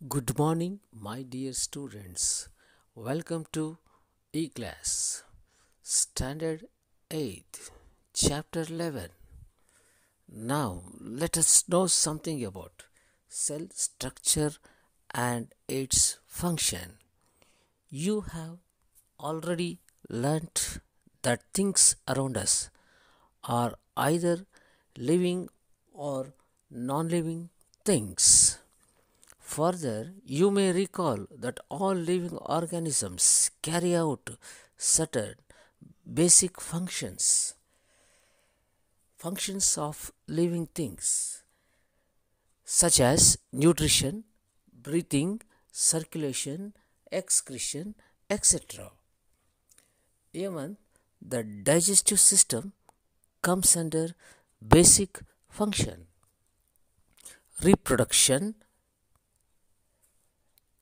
Good morning, my dear students. Welcome to E-Class, Standard 8th, Chapter 11. Now, let us know something about cell structure and its function. You have already learnt that things around us are either living or non-living things. Further, you may recall that all living organisms carry out certain basic functions of living things, such as nutrition, breathing, circulation, excretion, etc. Even the digestive system comes under basic function. Reproduction,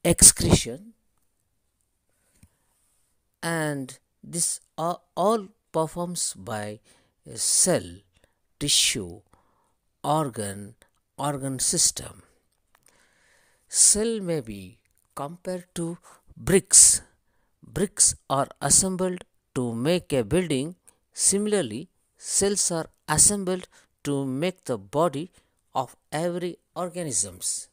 excretion, and this are all performs by a cell, tissue, organ system. Cell may be compared to bricks. Bricks are assembled to make a building. Similarly, cells are assembled to make the body of every organisms.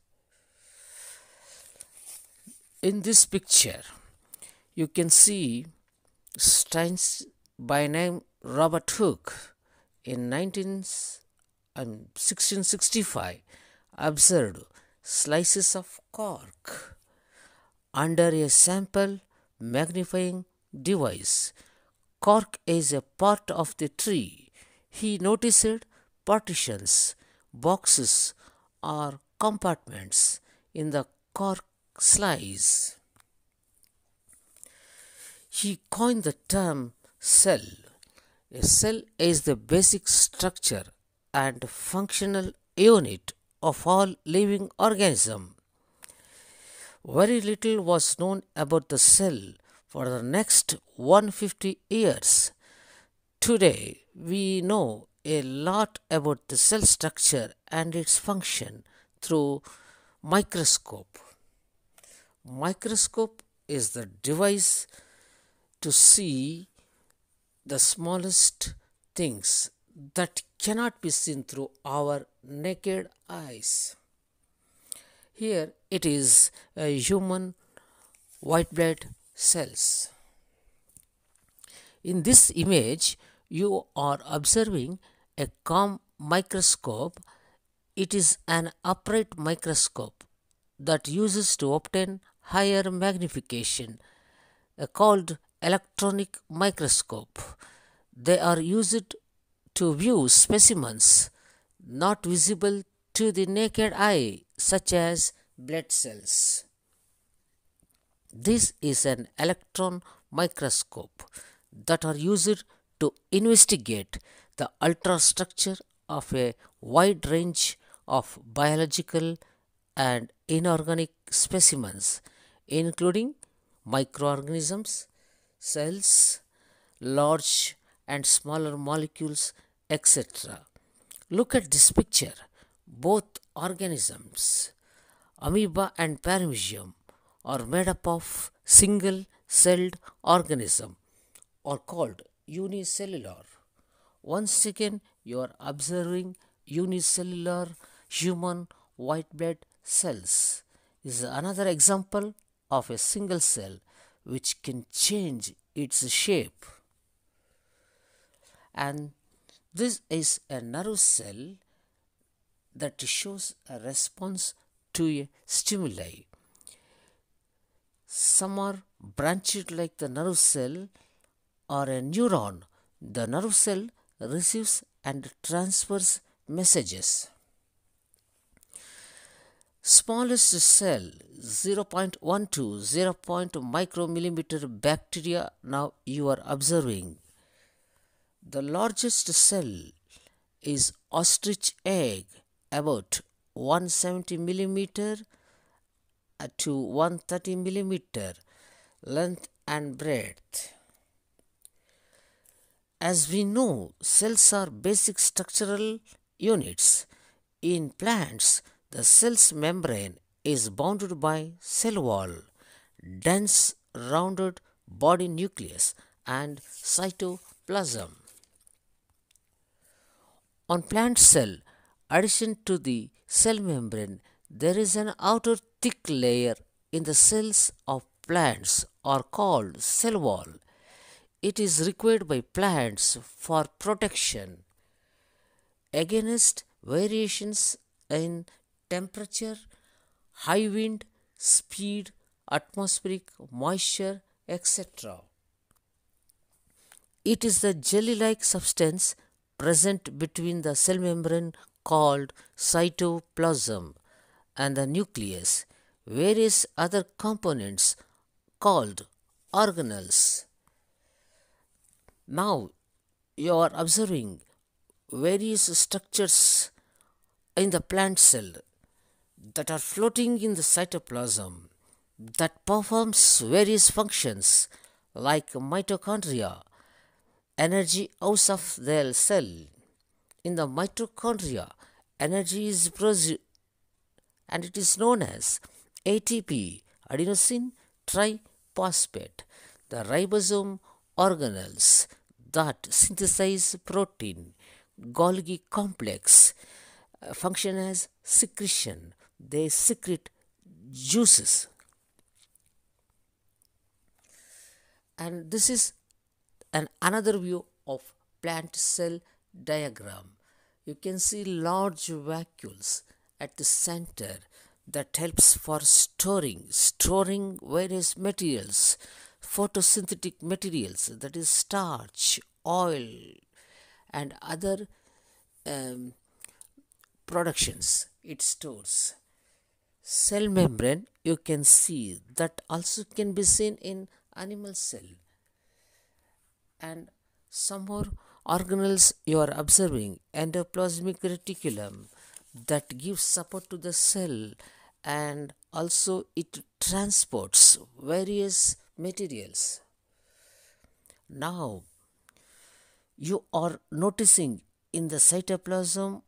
In this picture, you can see scientist by name Robert Hooke in 1665 observed slices of cork under a sample magnifying device. Cork is a part of the tree. He noticed partitions, boxes, or compartments in the cork slice. He coined the term cell. A cell is the basic structure and functional unit of all living organisms. Very little was known about the cell for the next 150 years. Today, we know a lot about the cell structure and its function through microscope. Microscope is the device to see the smallest things that cannot be seen through our naked eyes. Here it is a human white blood cells. In this image, you are observing a comb microscope. It is an upright microscope that uses to obtain higher magnification, called electronic microscope. They are used to view specimens not visible to the naked eye, such as blood cells. This is an electron microscope that are used to investigate the ultrastructure of a wide range of biological and inorganic specimens, including microorganisms, cells, large and smaller molecules, etc. Look at this picture. Both organisms, amoeba and paramecium, are made up of single-celled organism or called unicellular. Once again, you are observing unicellular human white blood cells. This is another example of a single cell which can change its shape. And this is a nerve cell that shows a response to a stimuli. Some are branched like the nerve cell or a neuron. The nerve cell receives and transfers messages. Smallest cell 0.1 to 0. micromillimeter bacteria now you are observing. The largest cell is ostrich egg, about 170 millimeter to 130 millimeter length and breadth. As we know, cells are basic structural units. In plants, the cell's membrane is bounded by cell wall, dense rounded body nucleus, and cytoplasm. On plant cell, addition to the cell membrane, there is an outer thick layer in the cells of plants are called cell wall. It is required by plants for protection against variations in temperature, high wind, speed, atmospheric moisture, etc. It is the jelly-like substance present between the cell membrane called cytoplasm and the nucleus. Various other components called organelles. Now you are observing various structures in the plant cell that are floating in the cytoplasm that performs various functions like mitochondria, energy house of the cell. In the mitochondria, energy is produced and it is known as ATP, adenosine triphosphate. The ribosome organelles that synthesize protein, Golgi complex, function as secretion. They secrete juices. And this is another view of plant cell diagram. You can see large vacuoles at the center that helps for storing various materials, photosynthetic materials, that is starch, oil, and other productions it stores. Cell membrane, you can see that also can be seen in animal cell. And some more organelles you are observing, endoplasmic reticulum that gives support to the cell, and also it transports various materials. Now you are noticing in the cytoplasm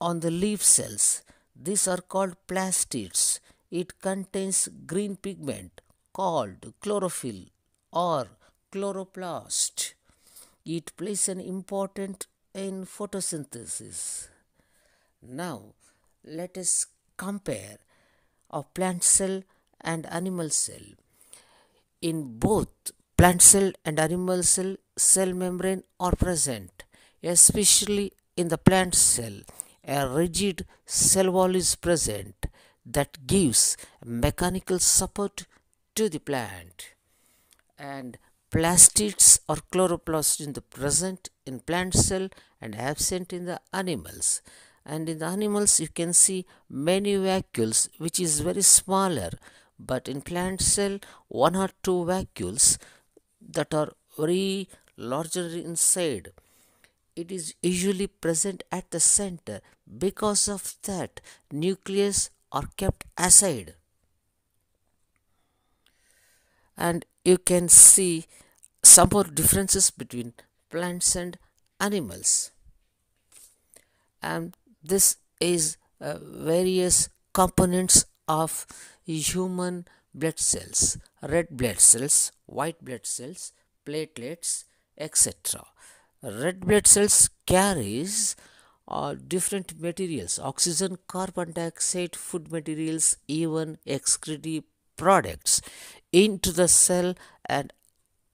on the leaf cells, these are called plastids. It contains green pigment called chlorophyll or chloroplast. It plays an important in photosynthesis. Now let us compare a plant cell and animal cell. In both plant cell and animal cell, cell membrane are present, especially in the plant cell. A rigid cell wall is present that gives mechanical support to the plant, and plastids or chloroplasts in the present in plant cell and absent in the animals. And in the animals you can see many vacuoles which is very smaller, but in plant cell one or two vacuoles that are very larger inside. It is usually present at the center. Because of that, nucleus are kept aside. And you can see some more differences between plants and animals. And this is various components of human blood cells: red blood cells, white blood cells, platelets, etc. Red blood cells carries different materials: oxygen, carbon dioxide, food materials, even excretory products into the cell and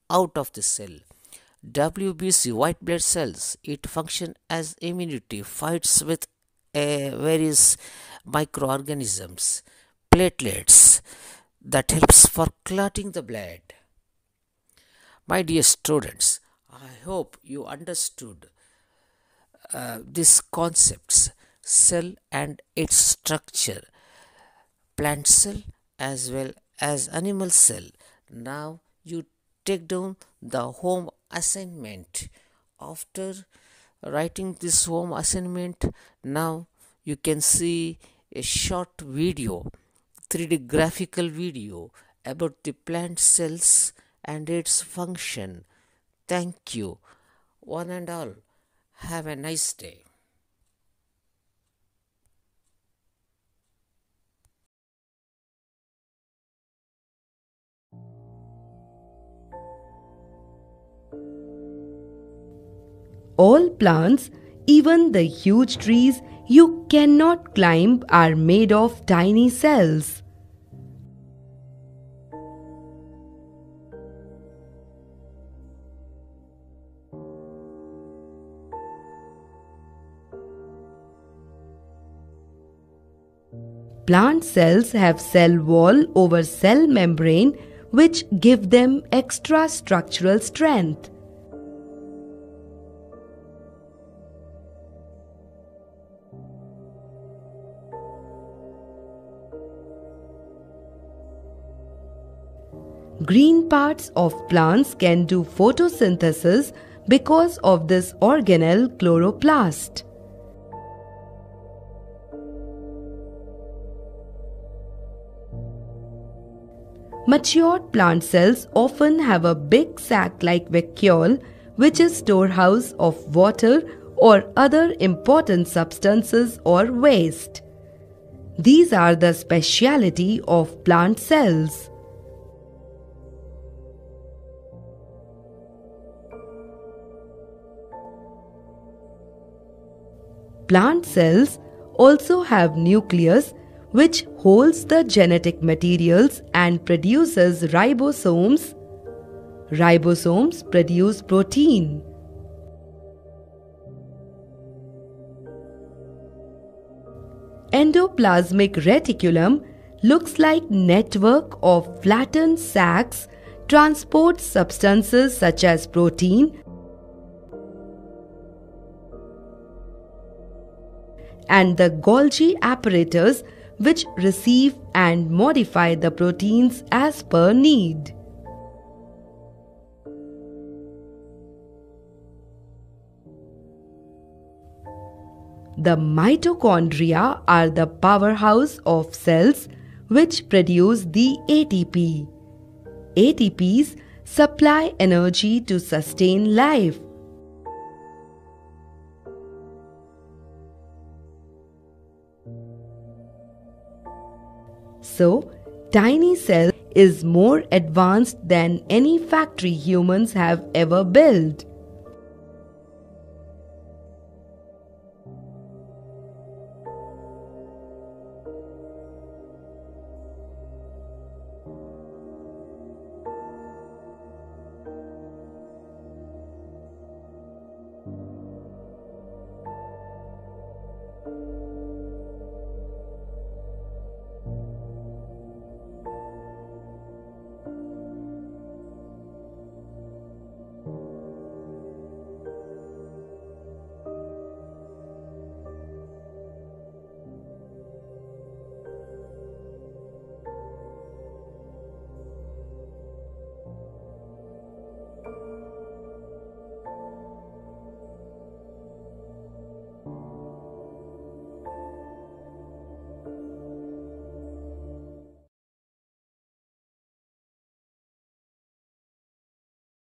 out of the cell. WBC, white blood cells, it function as immunity, fights with various microorganisms. Platelets, that helps for clotting the blood. My dear students, I hope you understood these concepts: cell and its structure, plant cell as well as animal cell. Now you take down the home assignment. After writing this home assignment, now you can see a short video, 3D graphical video about the plant cells and its function. Thank you, one and all. Have a nice day. All plants, even the huge trees you cannot climb, are made of tiny cells. Plant cells have cell wall over cell membrane which give them extra structural strength. Green parts of plants can do photosynthesis because of this organelle chloroplast. Matured plant cells often have a big sac-like vacuole which is storehouse of water or other important substances or waste. These are the speciality of plant cells. Plant cells also have nucleus which holds the genetic materials and produces ribosomes. Ribosomes produce protein. Endoplasmic reticulum looks like network of flattened sacs, transports substances such as protein and the Golgi apparatus which receive and modify the proteins as per need. The mitochondria are the powerhouse of cells which produce the ATP. ATPs supply energy to sustain life. So, tiny cell is more advanced than any factory humans have ever built.